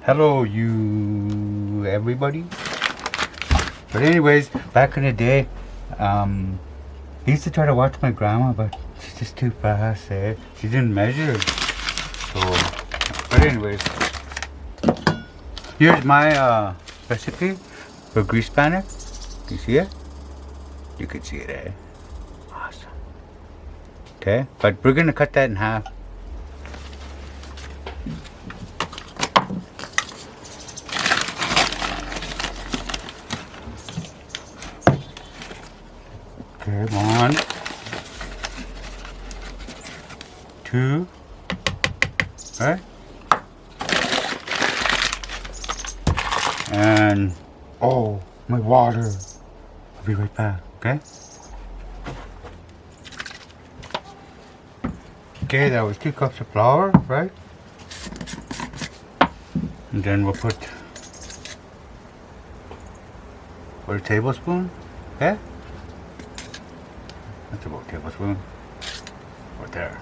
Hello, you everybody. But anyways, back in the day, I used to try to watch my grandma, but she's just too fast. She didn't measure. So, but anyways, here's my recipe for grease bannock. You see it? You can see it, eh? Awesome. Okay, but we're gonna cut that in half. Okay, 1, 2, right? And, oh, my water. I'll be right back, okay? Okay, that was 2 cups of flour, right? And then we'll put a tablespoon, okay? That's about a tablespoon. Right there.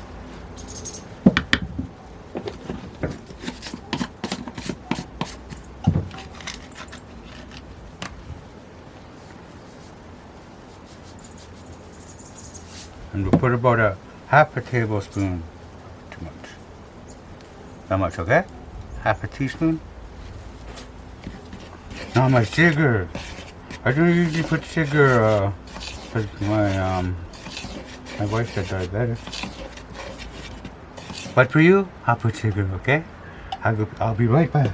And we'll put about a half a tablespoon. Too much. That much, okay? Half a teaspoon. Now my sugar. I don't usually put sugar, because my wife said diabetic. But for you, I'll put sugar, okay? I'll be right back.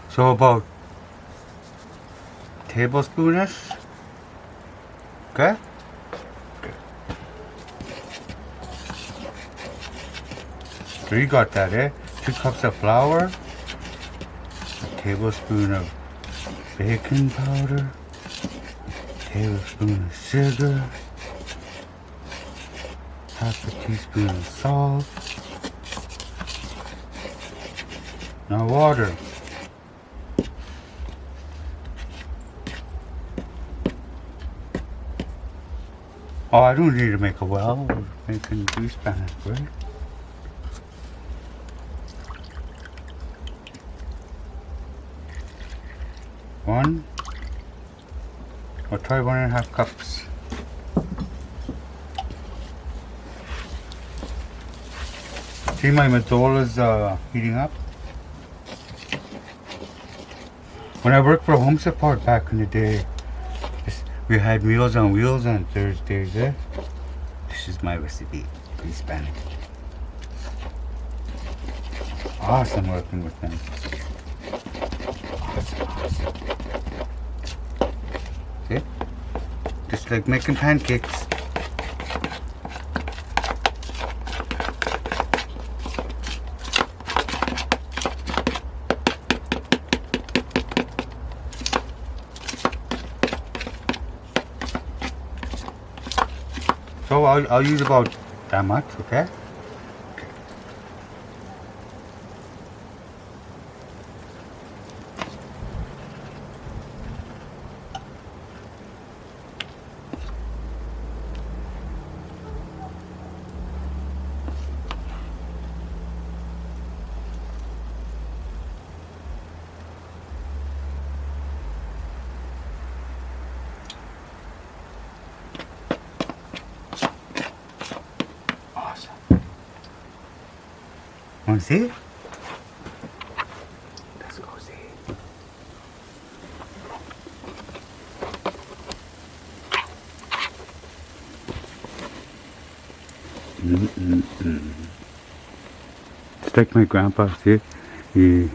So about tablespoonish, okay? Okay. So you got that, eh? 2 cups of flour, a tablespoon of baking powder, a tablespoon of sugar, half a teaspoon of salt, now water. Oh, I don't need to make a well. We're making grease bannock, right? I'll try 1.5 cups. See, my mazola's heating up. When I worked for Home Support back in the day, we had Meals on Wheels on Thursdays, eh? This is my recipe, grease bannock. Awesome working with them. Awesome. See? Just like making pancakes. So I'll use about that much, okay? Want to see it? Let's go see it. It's like my grandpa, see? He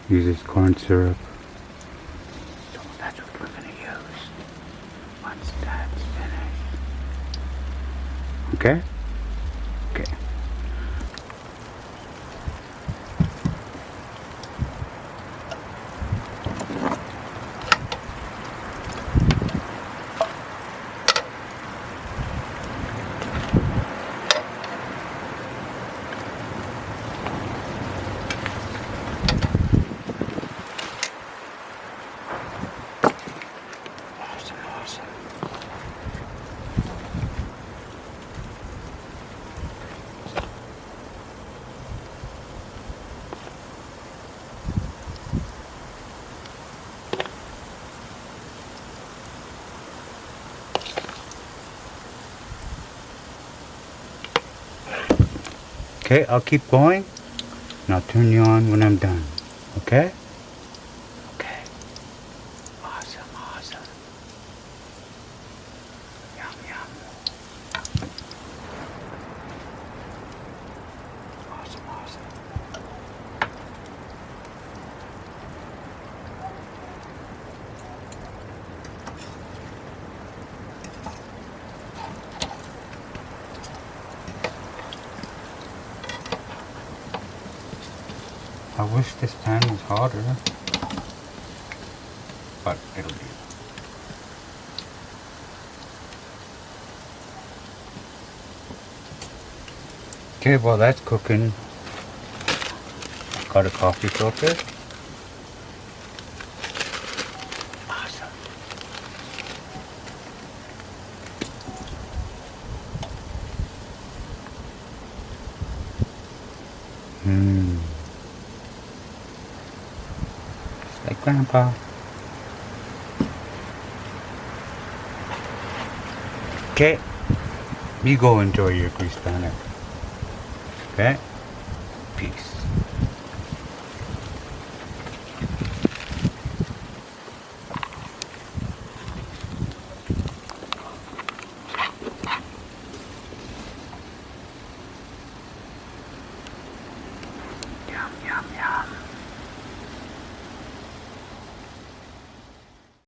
uses corn syrup. So that's what we're going to use once that's finished. Okay? Okay. Okay, I'll keep going, and I'll turn you on when I'm done. Okay? Okay. Awesome, awesome. Yum, yum. Awesome, awesome. I wish this pan was hotter, but it'll do. Okay, while that's cooking, got a coffee filter. Awesome. Just like Grandpa. Okay, you go enjoy your grease bannock. Okay? Peace.